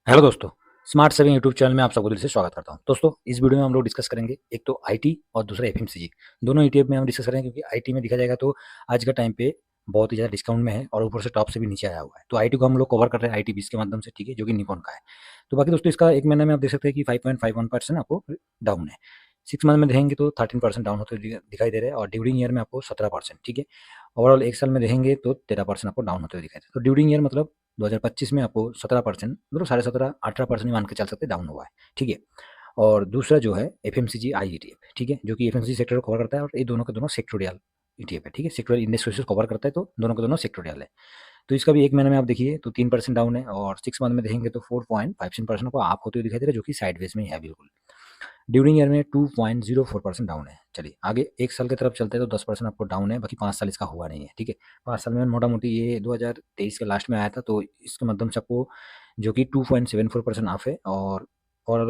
Hello दोस्तों, smart saving YouTube channel में आप सबको दिल से स्वागत करता हूं। दोस्तों, इस वीडियो में हम लोग डिस्कस करेंगे एक तो आईटी और दूसरा एफएमसीजी। दोनों ईटीएफ में हम डिस्कस करेंगे क्योंकि आईटी में देखा जाएगा तो आज के टाइम पे बहुत ही ज़्यादा डिस्काउंट में है और ऊपर से टॉप से भी नीचे आया हुआ है। तो आईटी को हम लोग कवर कर रहे हैं आईटी 20 के माध्यम से, ठीक है, जो कि निपॉन का है। तो बाकी दोस्तों, इसका एक महीने में आप देख सकते हैं कि 5.51% आपको डाउन है। 6 मंथ में देखेंगे तो 13% डाउन होते हुए दिखाई दे रहे हैं और ड्यूरिंग ईयर में आपको 17%, ठीक है। ओवरऑल एक साल में देखेंगे तो 13% आपको डाउन होते हुए दिखाई दे। तो ड्यूरिंग ईयर मतलब 2025 में आपको 17%, मतलब 17.5-18% ही मान के चल सकते डाउन हुआ है, ठीक है। और दूसरा जो है एफएमसीजी आई ईटीएफ, ठीक है, जो कि एफएमसीजी सेक्टर को कवर करता है और ये दोनों के दोनों सेक्टोरियल ईटीएफ है, ठीक है। सेक्टोरियल इंडस्ट्रीज को कवर करता है तो दोनों के दोनों सेक्टोरियल है। तो इसका भी एक महीने में आप देखिए तो 3% डाउन है और 6 मंथ में देखेंगे तो 4.57% को आप होते हुए दिखाई दे रहा है, जो कि साइडवेज में ही है बिल्कुल। ड्यूरिंग ईयर में 2.04% डाउन है। चलिए आगे एक साल की तरफ चलते हैं तो 10% आपको डाउन है, बाकी 5 साल इसका हुआ नहीं है, ठीक है। 5 साल में मोटा-मोटी ये 2023 के लास्ट में आया था, तो इसके माध्यम से आपको जो कि 2.74% ऑफ है और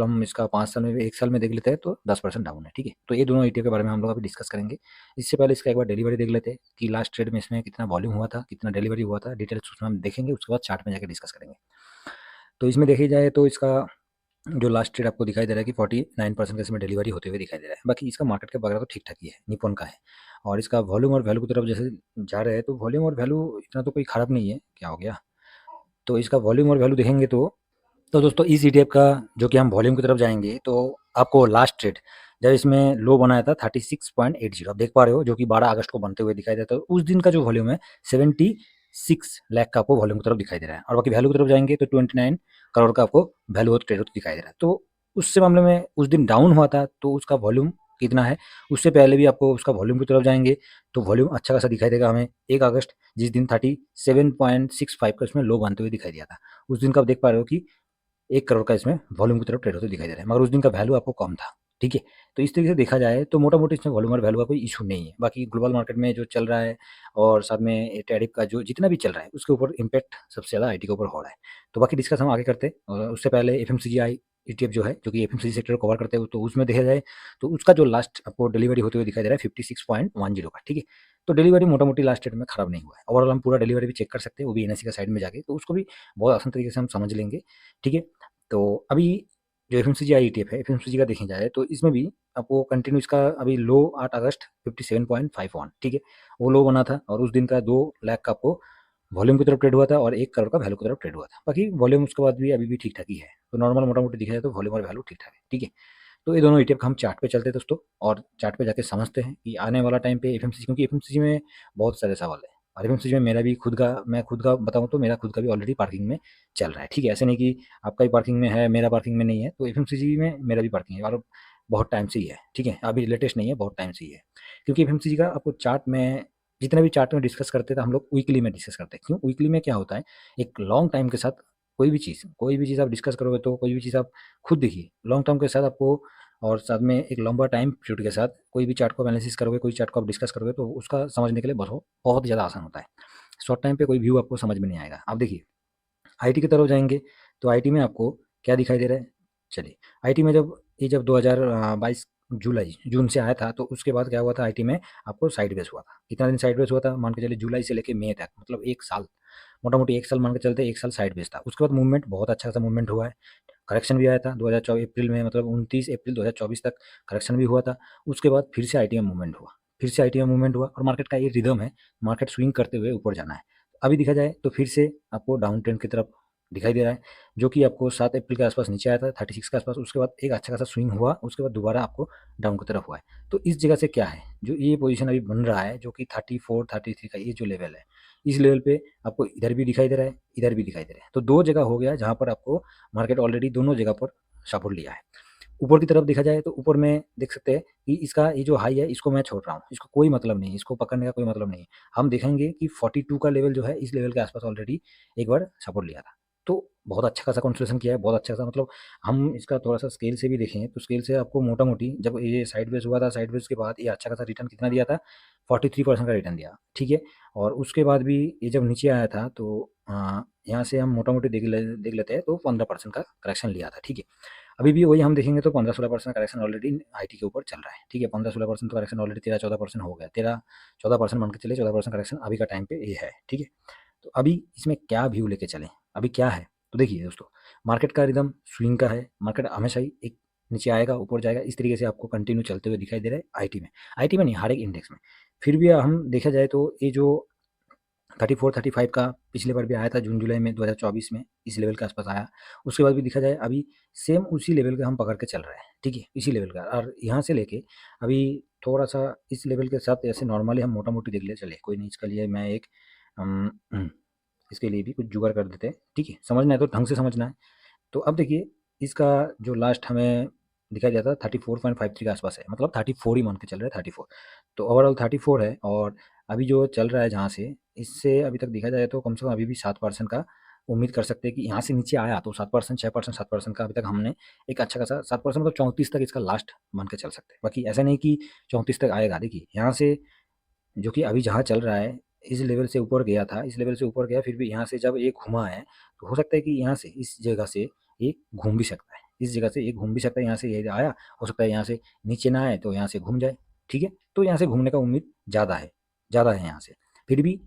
हम इसका 5 साल में भी 1 साल में देख लेते हैं तो 10% डाउन है, ठीक है। तो ये दोनों ईटीएफ के बारे में हम लोग अभी डिस्कस करेंगे। इससे पहले इसका एक बार डिलीवरी देख लेते हैं कि लास्ट ट्रेड में इसमें कितना वॉल्यूम हुआ था, कितना डिलीवरी हुआ था, डिटेल्स उसमें हम देखेंगे, उसके बाद चार्ट में जाके डिस्कस करेंगे। तो इसमें देखी जाए तो इसका जो लास्ट ट्रेड आपको दिखाई दे रहा है कि 49% का इसमें डिलीवरी होते हुए दिखाई दे रहा है। बाकी इसका मार्केट कैप वगैरह तो ठीक ठाक ही है, निपॉन का है। और इसका वॉल्यूम और वैल्यू की तरफ जैसे जा रहे हैं तो वॉल्यूम और वैल्यू इतना तो कोई खराब नहीं है। क्या हो गया? तो इसका वॉल्यूम और वैल्यू देखेंगे तो दोस्तों इस ईटीएफ का जो कि हम वॉल्यूम की तरफ जाएंगे तो आपको लास्ट ट्रेड जब इसमें लो बनाया था 36.80 आप देख पा रहे हो, जो कि 12 अगस्त को बनते हुए दिखाई देता है। उस दिन का जो वॉल्यूम है 76 लाख का आपको वॉल्यूम की तरफ दिखाई दे रहा है और बाकी वैल्यू की तरफ जाएंगे तो 29 करोड़ का आपको वैल्यू ट्रेड होते दिखाई दे रहा है। तो उससे मामले में उस दिन डाउन हुआ था तो उसका वॉल्यूम कितना है, उससे पहले भी आपको उसका वॉल्यूम की तरफ जाएंगे तो वॉल्यूम अच्छा खासा दिखाई देगा हमें 1 अगस्त, जिस दिन 37.65 का इसमें लो बनते हुए दिखाई दिया था। उस दिन का आप देख पा रहे हो कि 1 करोड़ का इसमें वॉल्यूम की तरफ ट्रेड होते दिखाई दे रहा है, मगर उस दिन का वैल्यू आपको कम था, ठीक है। तो इस तरीके से देखा जाए तो मोटा-मोटी इसमें वॉल्यूम और वैल्यू का कोई इश्यू नहीं है। बाकी ग्लोबल मार्केट में जो चल रहा है और साथ में टैरिफ का जो जितना भी चल रहा है, उसके ऊपर इम्पैक्ट सबसे ज़्यादा आईटी के ऊपर हो रहा है। तो बाकी डिस्कस हम आगे करते हैं और उससे पहले एफएमसीजीआई ईटीएफ जो है, जो कि एफएमसीजी सेक्टर को कवर करते हैं, तो उसमें देखा जाए तो उसका जो लास्ट आपको डिलीवरी होते हुए दिखाई दे रहा है 56.10 का, ठीक है। तो डिलीवरी मोटा-मोटी लास्ट डेट में खराब नहीं हुआ है। ओवरऑल हम पूरा डिलीवरी भी चेक कर सकते हैं, वो भी एनएसई का साइड में जाके, तो उसको भी बहुत आसान तरीके से हम समझ लेंगे, ठीक है। तो अभी जो एफएमसीजी आई ईटीएफ है, एफएमसीजी का देखा जाए तो इसमें भी आपको कंटिन्यू इसका अभी लो 8 अगस्त 57.51, ठीक है, वो लो बना था और उस दिन का 2 लाख का आपको वॉल्यूम की तरफ ट्रेड हुआ था और 1 करोड़ का वैल्यू की तरफ ट्रेड हुआ था। बाकी वॉल्यूम उसके बाद भी अभी भी ठीक-ठाक ही है। तो नॉर्मल मोटा-मोटी देखा जाए तो वॉल्यूम और वैल्यू ठीक-ठाक है, ठीक है। तो ये दोनों ईटीएफ का हम चार्ट पे चलते हैं दोस्तों और चार्ट पे जाके समझते हैं कि आने वाला टाइम पे एफएमसीजी, क्योंकि एफएमसीजी में बहुत सारे सवाल है और एफएमसीजी में मेरा भी मैं खुद का बताऊँ तो मेरा खुद का भी ऑलरेडी पार्किंग में चल रहा है, ठीक है। ऐसे नहीं कि आपका ही पार्किंग में है, मेरा पार्किंग में नहीं है, तो एफएमसीजी में मेरा भी पार्किंग है और बहुत टाइम से ही है, ठीक है। अभी लेटेस्ट नहीं है, बहुत टाइम से ही है। क्योंकि एफएमसीजी का आपको चार्ट में जितने भी चार्ट में डिस्कस करते हैं तो हम लोग वीकली में डिस्कस करते हैं। क्यों? वीकली में क्या होता है, एक लॉन्ग टाइम के साथ कोई भी चीज़ आप डिस्कस करोगे तो कोई भी चीज़ आप खुद देखिए लॉन्ग टर्म के साथ आपको और साथ में एक लंबा टाइम पीरियड के साथ कोई भी चार्ट को एनालिसिस करोगे, कोई चार्ट को आप डिस्कस करोगे तो उसका समझने के लिए बहुत बहुत ज़्यादा आसान होता है। शॉर्ट टाइम पे कोई व्यू आपको समझ में नहीं आएगा। आप देखिए आईटी की तरफ जाएँगे, तो आईटी में आपको क्या दिखाई दे रहा है? चलिए, आईटी में जब 2022 जून से आया था, तो उसके बाद क्या हुआ था आईटी में आपको साइडवेज़ हुआ था। कितना दिन साइडवेज़ हुआ था? मान के चलिए जुलाई से लेके मई तक, मतलब 1 साल, मोटा-मोटी 1 साल मान के चलते 1 साल साइडवेज़ था। उसके बाद मूवमेंट बहुत अच्छा सा मूवमेंट हुआ है। करेक्शन भी आया था 2024 अप्रैल में, मतलब 29 अप्रैल 2024 तक करेक्शन भी हुआ था। उसके बाद फिर से आईटी में मूवमेंट हुआ, और मार्केट का ये रिदम है, मार्केट स्विंग करते हुए ऊपर जाना है। अभी देखा जाए तो फिर से आपको डाउन ट्रेंड की तरफ दिखाई दे रहा है, जो कि आपको 7 अप्रैल के आसपास नीचे आया था 36 के आसपास। उसके बाद एक अच्छा खासा स्विंग हुआ, उसके बाद दोबारा आपको डाउन की तरफ हुआ है। तो इस जगह से क्या है, जो ये पोजीशन अभी बन रहा है, जो कि 34 33 का ये जो लेवल है, इस लेवल पे आपको इधर भी दिखाई दे रहा है, इधर भी दिखाई दे रहा है। तो 2 जगह हो गया जहाँ पर आपको मार्केट ऑलरेडी दोनों जगह पर सपोर्ट लिया है। ऊपर की तरफ देखा जाए तो ऊपर में देख सकते हैं कि इसका ये जो हाई है इसको मैं छोड़ रहा हूँ, इसको कोई मतलब नहीं है, इसको पकड़ने का कोई मतलब नहीं है। हम देखेंगे कि 42 का लेवल जो है इस लेवल के आसपास ऑलरेडी एक बार सपोर्ट लिया था। तो बहुत अच्छा खासा कंसोलिडेशन किया है, बहुत अच्छा खासा, मतलब हम इसका थोड़ा-सा स्केल से भी देखें तो स्केल से आपको मोटा-मोटी जब ये साइडवेज़ हुआ था, साइडवेज़ के बाद ये अच्छा खासा रिटर्न कितना दिया था, 43% का रिटर्न दिया, ठीक है। और उसके बाद भी ये जब नीचे आया था तो यहाँ से हम मोटा-मोटी देख लेते हैं तो 15% का करेक्शन लिया था, ठीक है। अभी भी वही हम देखेंगे तो 15-16% करेक्शन ऑलरेडी आईटी के ऊपर चल रहा है, ठीक है। 15-16% तो करेक्शन ऑलरेडी 13-14% हो गया, 13-14% मान के चलिए, 14% करेक्शन अभी का टाइम पे ये है, ठीक है। तो अभी इसमें क्या व्यू लेके चलें? अभी क्या है? तो देखिए दोस्तों, मार्केट का रिदम स्विंग का है, मार्केट हमेशा ही एक नीचे आएगा, ऊपर जाएगा, इस तरीके से आपको कंटिन्यू चलते हुए दिखाई दे रहा है आईटी में नहीं, हर एक इंडेक्स में। फिर भी हम देखा जाए तो ये जो 34-35 का पिछले बार भी आया था जून जुलाई में 2024 में, इस लेवल के आसपास आया। उसके बाद भी देखा जाए अभी सेम उसी लेवल का हम पकड़ के चल रहे हैं, ठीक है, इसी लेवल का। और यहाँ से लेके अभी थोड़ा सा इस लेवल के साथ ऐसे नॉर्मली हम मोटा मोटी देख ले चले, कोई नहीं, इसका लिए मैं एक इसके लिए भी कुछ जुगाड़ कर देते हैं, ठीक है, समझना है तो ढंग से समझना है। तो अब देखिए, इसका जो लास्ट हमें दिखाई दिया था 34.53 के आसपास है, मतलब 34 ही मान के चल रहे हैं, 34। तो ओवरऑल 34 है, और अभी जो चल रहा है जहाँ से, इससे अभी तक देखा जाए तो कम से कम अभी भी 7% का उम्मीद कर सकते हैं कि यहाँ से नीचे आया तो 7%, 6%, 7% का अभी तक हमने एक अच्छा खासा 7% मतलब 34 तक इसका लास्ट मान के चल सकते हैं। बाकी ऐसा नहीं कि 34 तक आएगा। देखिए यहाँ से जो कि अभी जहाँ चल रहा है, इस लेवल से ऊपर गया था, इस लेवल से ऊपर गया, फिर भी यहाँ से जब ये घुमा है तो हो सकता है कि यहाँ से इस जगह से ये घूम भी सकता है, इस जगह से ये घूम भी सकता है, यहाँ से ये आया, हो सकता है यहाँ से नीचे ना आए तो यहाँ से घूम जाए, ठीक है। तो यहाँ से घूमने का उम्मीद ज़्यादा है, ज़्यादा है यहाँ से। फिर भी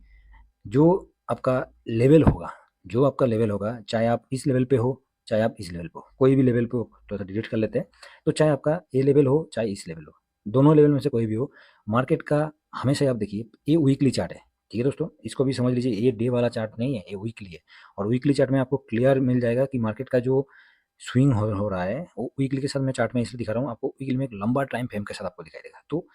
जो आपका लेवल होगा, जो आपका लेवल होगा, चाहे आप इस लेवल पे हो, चाहे आप इस लेवल पे हो, कोई भी लेवल पे हो, तो ऐसा डिलीट कर लेते हैं। तो चाहे आपका ये लेवल हो, चाहे इस लेवल हो, दोनों लेवल में से कोई भी हो, मार्केट का हमेशा आप देखिए, ये वीकली चार्ट है, ठीक है दोस्तों, इसको भी समझ लीजिए, ये डे वाला चार्ट नहीं है, ये वीकली है। और वीकली चार्ट में आपको क्लियर मिल जाएगा कि मार्केट का जो स्विंग हो रहा है वो वीकली के साथ मैं चार्ट में इसलिए दिखा रहा हूँ आपको, वीकली में एक लंबा टाइम फ्रेम के साथ आपको दिखाई देगा। तो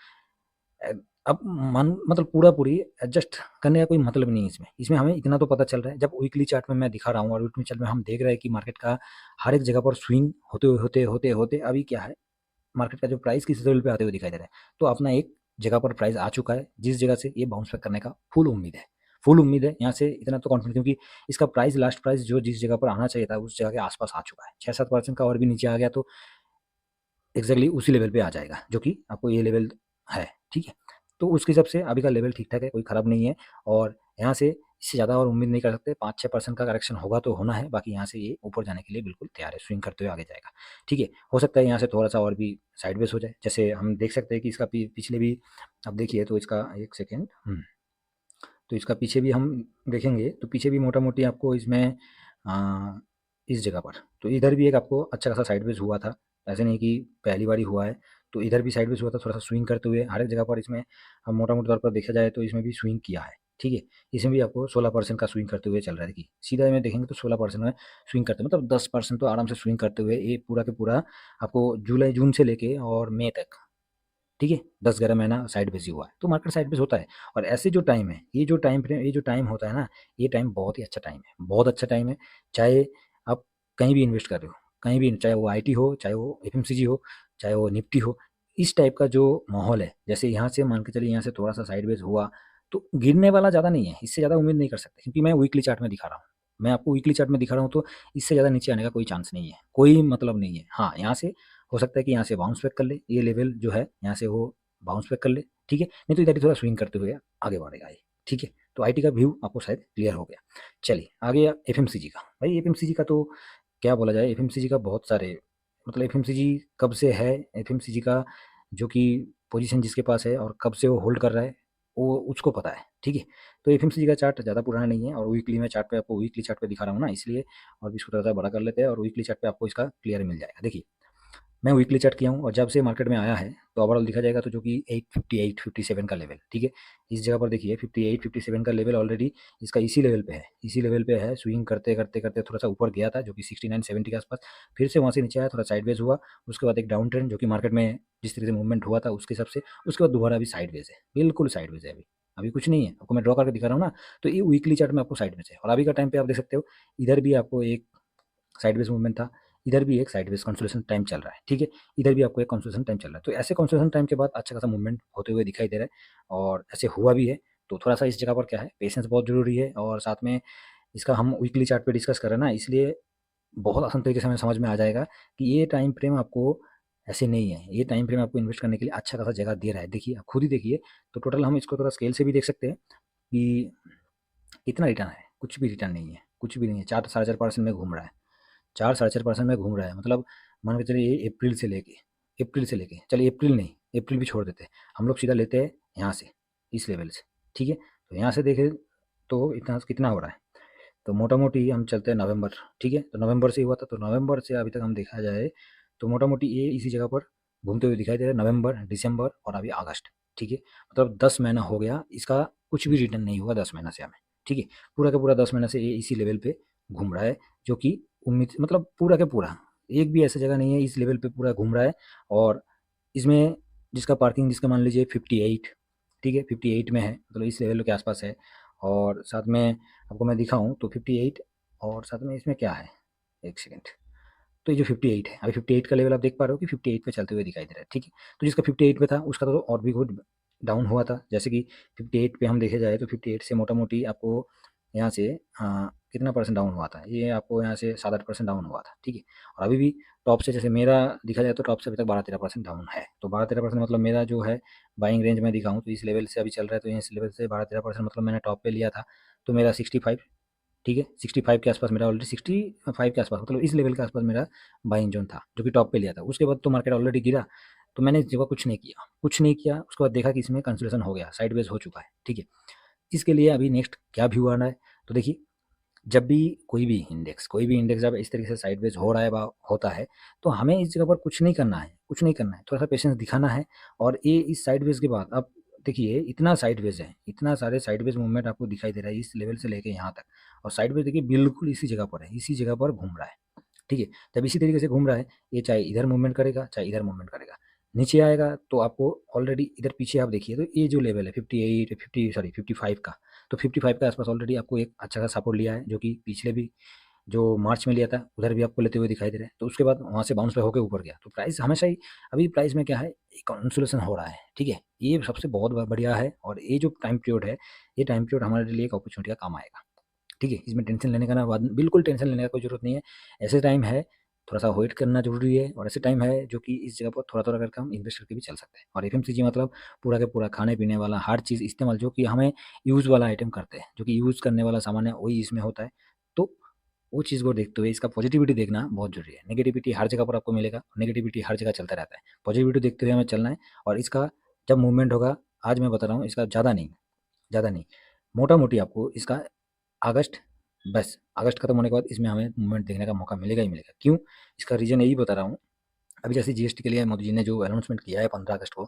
अ, अब मन मतलब पूरा पूरी एडजस्ट करने का कोई मतलब नहीं है इसमें। इसमें हमें इतना तो पता चल रहा है, जब वीकली चार्ट में मैं दिखा रहा हूँ और वीकली चार्ट में हम देख रहे हैं कि मार्केट का हर एक जगह पर स्विंग होते अभी क्या है, मार्केट का जो प्राइस किस लेवल पे आते हुए दिखाई दे रहा है। तो अपना एक जगह पर प्राइस आ चुका है, जिस जगह से ये बाउंस बैक करने का फुल उम्मीद है, फुल उम्मीद है। यहाँ से इतना तो कॉन्फिडेंस, क्योंकि इसका प्राइस, लास्ट प्राइस जो जिस जगह पर आना चाहिए था उस जगह के आसपास आ चुका है। 6-7% का और भी नीचे आ गया तो एग्जैक्टली उसी लेवल पे आ जाएगा जो कि आपको ये लेवल है, ठीक है। तो उसके हिसाब से अभी का लेवल ठीक ठाक है, कोई ख़राब नहीं है। और यहाँ से इससे ज़्यादा और उम्मीद नहीं कर सकते, 5-6% का करेक्शन होगा तो होना है, बाकी यहाँ से ये ऊपर जाने के लिए बिल्कुल तैयार है, स्विंग करते हुए आगे जाएगा, ठीक है। हो सकता है यहाँ से थोड़ा सा और भी साइडवेज हो जाए, जैसे हम देख सकते हैं कि इसका पिछले भी अब देखिए तो इसका एक सेकेंड, तो इसका पीछे भी हम देखेंगे तो पीछे भी मोटा मोटी आपको इसमें आ, इस जगह पर, तो इधर भी एक आपको अच्छा खासा साइडवेज हुआ था, ऐसे नहीं कि पहली बार ही हुआ है। तो इधर भी साइडवेज हुआ था, थोड़ा सा स्विंग करते हुए हर एक जगह पर इसमें हम मोटा मोटे तौर पर देखा जाए तो इसमें भी स्विंग किया है, ठीक है। इसमें भी आपको 16% का स्विंग करते हुए चल रहा है। देखिए सीधा में देखेंगे तो 16% में स्विंग करते हैं, मतलब 10% तो आराम से स्विंग करते हुए ये पूरा के पूरा आपको जुलाई जून से लेके और मई तक, ठीक है, 10-11 महीना साइड बेस ही हुआ है। तो मार्केट साइड बेस होता है। और ऐसे जो टाइम है, ये जो टाइम फ्रेम, ये जो टाइम होता है ना, ये टाइम बहुत ही अच्छा टाइम है, बहुत अच्छा टाइम है। चाहे आप कहीं भी इन्वेस्ट कर रहे हो, कहीं भी, चाहे वो आईटी हो, चाहे वो एफएमसीजी हो, चाहे वो निफ्टी हो, इस टाइप का जो माहौल है, जैसे यहाँ से मान के चलिए, यहाँ से थोड़ा सा साइड बेस हुआ तो गिरने वाला ज़्यादा नहीं है, इससे ज़्यादा उम्मीद नहीं कर सकते, क्योंकि मैं वीकली चार्ट में दिखा रहा हूँ, मैं आपको वीकली चार्ट में दिखा रहा हूँ, तो इससे ज़्यादा नीचे आने का कोई चांस नहीं है, कोई मतलब नहीं है। हाँ, यहाँ से हो सकता है कि यहाँ से बाउंस बैक कर ले, ये लेवल जो है यहाँ से वो बाउंस बैक कर ले, ठीक है, नहीं तो इधर ही थोड़ा स्विंग करते हुए आगे बढ़ेगा ये, ठीक है। तो आईटी का व्यू आपको शायद क्लियर हो गया। चलिए आगे एफएमसीजी का, भाई एफएमसीजी का तो क्या बोला जाए, एफएमसीजी का बहुत सारे, मतलब एफएमसीजी कब से है, एफएमसीजी का जो कि पोजीशन जिसके पास है और कब से वो होल्ड कर रहा है, वो उसको पता है, ठीक है। तो एफएमसीजी का चार्ट ज़्यादा पुराना नहीं है, और वीकली में चार्ट पे आपको, वीकली चार्ट पे दिखा रहा हूँ ना, इसलिए और भी इसको थोड़ा सा बड़ा कर लेते हैं, और वीकली चार्ट पे आपको इसका क्लियर मिल जाएगा। देखिए मैं वीकली चार्ट किया हूँ, और जब से मार्केट में आया है तो ओवरऑल देखा जाएगा तो जो कि 858 57 का लेवल, ठीक है, इस जगह पर देखिए 58 57 का लेवल ऑलरेडी इसका इसी लेवल पे है, इसी लेवल पे है। स्विंग करते करते करते थोड़ा सा ऊपर गया था जो कि 69 70 के आसपास, फिर से वहाँ से नीचे आया, थोड़ा साइडवेज हुआ, उसके बाद एक डाउन ट्रेंड जो कि मार्केट में जिस तरह से मूवमेंट हुआ था उसके हिसाब से, उसके बाद दोबारा अभी साइडवेज है, बिल्कुल साइडवेज है। अभी अभी कुछ नहीं है, आपको मैं ड्रॉ करके दिखा रहा हूँ ना, तो ये वीकली चार्ट में आपको साइडवेज है। और अभी का टाइम पे आप देख सकते हो, इधर भी आपको एक साइडवेज मूवमेंट था, इधर भी एक साइडवेज कंसोलिडेशन टाइम चल रहा है, ठीक है, इधर भी आपको एक कंसोलिडेशन टाइम चल रहा है। तो ऐसे कंसोलिडेशन टाइम के बाद अच्छा खासा मूवमेंट होते हुए दिखाई दे रहा है, और ऐसे हुआ भी है। तो थोड़ा सा इस जगह पर क्या है, पेशेंस बहुत जरूरी है, और साथ में इसका हम वीकली चार्ट पे डिस्कस कर रहे हैं ना, इसलिए बहुत आसान तरीके से हमें समझ में आ जाएगा कि ये टाइम फ्रेम आपको ऐसे नहीं है, ये टाइम फ्रेम आपको इन्वेस्ट करने के लिए अच्छा खासा जगह दे रहा है। देखिए आप खुद ही देखिए, तो टोटल हम इसको थोड़ा स्केल से भी देख सकते हैं कि कितना रिटर्न है, कुछ भी रिटर्न नहीं है, कुछ भी नहीं है, 4-4.5% में घूम रहा है, 4-4.5% में घूम रहा है। मतलब मान के चलिए ये अप्रैल से लेके, चलिए अप्रैल नहीं, अप्रैल भी छोड़ देते हैं, हम लोग सीधा लेते हैं यहाँ से, इस लेवल से, ठीक है। तो यहाँ से देखें तो इतना कितना हो रहा है, तो मोटा-मोटी हम चलते हैं नवंबर, ठीक है? तो नवंबर से हुआ था, तो नवंबर से अभी तक हम देखा जाए तो मोटा-मोटी ये इसी जगह पर घूमते हुए दिखाई दे रहा है, नवंबर, दिसंबर और अभी अगस्त, ठीक है? मतलब 10 महीना हो गया, इसका कुछ भी रिटर्न नहीं हुआ 10 महीना से हमें, ठीक है? पूरा का पूरा 10 महीना से ये इसी लेवल पे घूम रहा है, जो कि उम्मीद मतलब पूरा का पूरा, एक भी ऐसा जगह नहीं है इस लेवल पे पूरा घूम रहा है। और इसमें जिसका पार्किंग जिसका मान लीजिए 58, ठीक है? 58 में है, मतलब इस लेवल के आस-पास है। और साथ में आपको मैं दिखाऊँ तो 58 और साथ में इसमें क्या है? 1 सेकंड। तो ये जो 58 है, अभी 58 का लेवल आप देख पा रहे हो कि 58 पे चलते हुए दिखाई दे रहा है, ठीक है? तो जिसका 58 पे था उसका तो और भी बहुत डाउन हुआ था, जैसे कि 58 पे हम देखे जाए तो 58 से मोटा-मोटी आपको यहाँ से कितना परसेंट डाउन हुआ था? ये आपको यहाँ से 7-8% डाउन हुआ था, ठीक है? और अभी भी टॉप से जैसे मेरा देखा जाए तो टॉप से अभी तक 12-13% डाउन है। तो 12-13% मतलब मेरा जो है बाइंग रेंज में दिखाऊँ तो इस लेवल से अभी चल रहा है, तो इस लेवल से 12-13% मतलब मैंने टॉप पे लिया था, तो मेरा 65, ठीक है? 65 के आस-पास मेरा ऑलरेडी 65 के आस-पास मतलब इस लेवल के आस-पास मेरा बाइंग ज़ोन था, जो कि टॉप पे लिया था। उसके बाद तो मार्केट ऑलरेडी गिरा, तो मैंने इस जगह कुछ नहीं किया, उसके बाद देखा कि इसमें कंसोलिडेशन हो गया, साइडवेज़ हो चुका है, ठीक है? इसके लिए अभी नेक्स्ट क्या व्यू आना है, तो देखिए जब भी कोई भी इंडेक्स जब इस तरीके से साइडवेज़ हो रहा है होता है, तो हमें इस जगह पर कुछ नहीं करना है, थोड़ा-सा पेशेंस दिखाना है। और ये इस साइडवेज़ के बाद अब देखिए इतना साइडवेज़ है, इतना सारे साइडवेज़ मूवमेंट आपको दिखाई दे रहा है इस लेवल से लेके यहाँ तक। और साइडवेज़ देखिए बिल्कुल इसी जगह पर है, इसी जगह पर घूम रहा है, ठीक है? जब इसी तरीके से घूम रहा है, ये चाहे इधर मूवमेंट करेगा, चाहे इधर मूवमेंट करेगा। नीचे आएगा तो आपको ऑलरेडी इधर पीछे आप देखिए तो ये जो लेवल है 58 50 सॉरी 55 का, तो 55 के आस-पास ऑलरेडी आपको एक अच्छा खासा सपोर्ट लिया है, जो कि पिछले भी जो मार्च में लिया था, उधर भी आपको लेते हुए दिखाई दे रहा है। तो उसके बाद वहाँ से बाउंस बैक होके ऊपर गया। तो प्राइस हमेशा ही अभी प्राइस में क्या है, कंसोलिडेशन हो रहा है, ठीक है? ये सबसे बहुत बढ़िया है और ये जो टाइम पीरियड है, ये टाइम पीरियड हमारे लिए एक अपॉर्चुनिटी का काम आएगा। ठीक है? इसमें टेंशन लेने का ना बाद बिल्कुल टेंशन लेने का कोई ज़रूरत नहीं है। ऐसे टाइम है, थोड़ा-सा वेट करना ज़रूरी है और ऐसे टाइम है जो कि इस जगह पर थोड़ा-थोड़ा करके हम इन्वेस्ट करके भी चल सकते हैं। और एफएमसीजी मतलब पूरा का पूरा खाने-पीने वाला हर चीज़ इस्तेमाल जो कि हमें यूज़ वाला आइटम करते हैं, जो कि यूज़ करने वाला सामान है वही इसमें होता है। तो वो चीज़ को देखते हुए इसका पॉजिटिविटी देखना बहुत ज़रूरी है। नेगेटिविटी हर जगह पर आपको मिलेगा, नेगेटिविटी हर जगह चलता रहता है। पॉजिटिविटी देखते हुए हमें चलना है और इसका जब मूवमेंट होगा, आज मैं बता रहा हूँ इसका ज़्यादा नहीं, मोटा-मोटी आपको इसका अगस्त, बस अगस्त खत्म होने के बाद इसमें हमें मूवमेंट देखने का मौका मिलेगा ही मिलेगा। क्यों? इसका रीज़न यही बता रहा हूँ, अभी जैसे जीएसटी के लिए मोदी जी ने जो अनाउंसमेंट किया है 15 अगस्त को,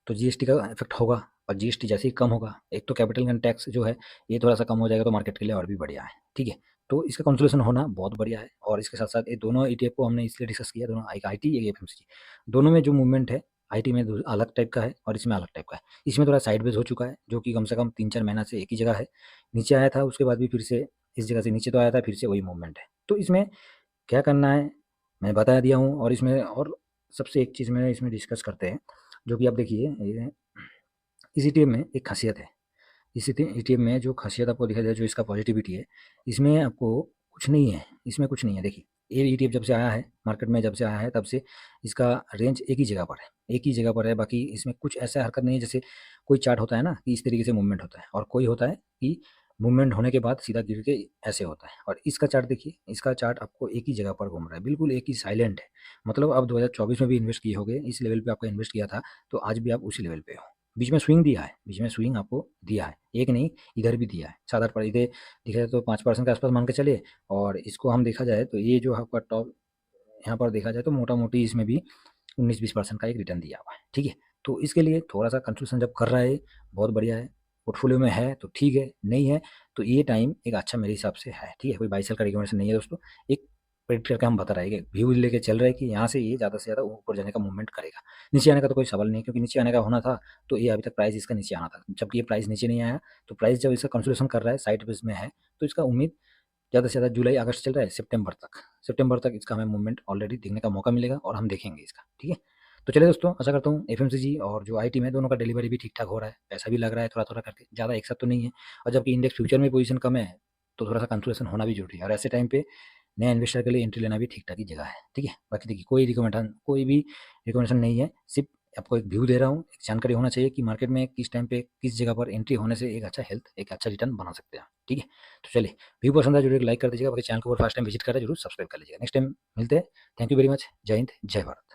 तो जीएसटी का इफ़ेक्ट होगा और जीएसटी जैसे ही कम होगा, एक तो कैपिटल गेन टैक्स जो है, ये थोड़ा-सा कम हो जाएगा तो मार्केट के लिए और भी बढ़िया है, ठीक है? तो इसका कंसोलिडेशन होना बहुत बढ़िया है और इसके साथ-साथ ये दोनों ईटीएफ को हमने इसलिए डिस्कस किया, दोनों एक आईटी, एक एफएमसीजी। दोनों में जो मूवमेंट है, आईटी में अलग टाइप का है और इसमें अलग टाइप का है। इसमें थोड़ा साइडवेज़ हो चुका है, जो कि कम से कम 3-4 महीना से एक ही जगह है। नीचे आया था, उसके बाद भी फिर से इस जगह से नीचे तो आया था, फिर से वही मूवमेंट है। तो इसमें क्या करना है, मैं बता दिया हूँ और इसमें और सबसे एक चीज़ मैं इसमें डिस्कस करते हैं, जो कि आप देखिए ये इस ईटीएफ में एक खासियत है। इस ईटीएफ में जो खासियत आपको दिखाई दे रहा है, जो इसका पॉजिटिविटी है, इसमें आपको कुछ नहीं है, इसमें कुछ नहीं है। देखिए, ये ईटीएफ जब से आया है, मार्केट में जब से आया है, तब से इसका रेंज एक ही जगह पर है, एक ही जगह पर है। बाकी इसमें कुछ ऐसा हरकत नहीं है, जैसे कोई चार्ट होता है ना कि इस तरीके से मूवमेंट होता है और कोई होता है कि मूवमेंट होने के बाद सीधा गिर के ऐसे होता है। और इसका चार्ट देखिए, इसका चार्ट आपको एक ही जगह पर घूम रहा है, बिल्कुल एक ही साइलेंट है। मतलब आप 2024 में भी इन्वेस्ट किए होंगे, इस लेवल पे आपका इन्वेस्ट किया था, तो आज भी आप उसी लेवल पे हो। बीच में स्विंग दिया है, बीच में स्विंग आपको दिया है, एक नहीं इधर भी दिया है, 7-8 पर इधर देखा जाए तो 5% के आसपास मान के चलिए। और इसको हम देखा जाए तो ये जो आपका टॉप यहाँ पर देखा जाए तो मोटा-मोटी इसमें भी 19-20% का एक रिटर्न दिया हुआ है, ठीक है? तो इसके लिए थोड़ा-सा कंसेशन जब कर रहा है, बहुत बढ़िया है। पोर्टफ़ोलियो में है तो ठीक है, नहीं है तो ये टाइम एक अच्छा मेरे हिसाब से है, ठीक है? कोई बाय सेल का रिकमेंडेशन नहीं है दोस्तों। एक प्रेडिक्ट करके हम बता रहे हैं, व्यू लेके चल रहे हैं कि यहाँ से ये ज़्यादा से ज़्यादा ऊपर जाने का मूवमेंट करेगा। नीचे आने का तो कोई सवाल नहीं है, क्योंकि नीचे आने का होना था, तो ये अभी तक प्राइस इसका नीचे आना था। जबकि ये प्राइस नीचे नहीं आया, तो प्राइस जब इसका कंसोलिडेशन कर रहा है, साइडवेज़ में है, तो इसका उम्मीद ज़्यादा से ज़्यादा जुलाई अगस्त चल रहा है, सितंबर तक इसका हमें मूवमेंट ऑलरेडी देखने का मौका मिलेगा और हम देखेंगे इसका, ठीक है? तो चलिए दोस्तों, आशा करता हूँ एफएमसीजी और जो आईटी में दोनों का डिलीवरी भी ठीक-ठाक हो रहा है, पैसा भी लग रहा है थोड़ा-थोड़ा करके, ज़्यादा एक साथ तो नहीं है। और जबकि इंडेक्स फ्यूचर में पोज़ीशन कम है, तो थोड़ा-सा कंसोलिडेशन होना भी ज़रूरी है और ऐसे टाइम पे नया इन्वेस्टर के लिए एंट्री लेना भी ठीक-ठाक ही जगह है, ठीक है? बाकी देखिए कोई भी रिकमेंडेशन नहीं है, सिर्फ़ आपको एक व्यू दे रहा हूँ, एक जानकारी होना चाहिए कि मार्केट में किस टाइम पे, किस जगह पर एंट्री होने से एक अच्छा हेल्थ, एक अच्छा रिटर्न बना सकते हैं, ठीक है? तो चलिए, व्यू पसंद आया ज़रूर एक लाइक कर दीजिएगा, बाकी चैनल को अगर फर्स्ट टाइम विज़िट कर रहे हैं ज़रूर सब्सक्राइब कर लीजिएगा। नेक्स्ट टाइम मिलते हैं। Thank you very much. जय हिंद, जय भारत।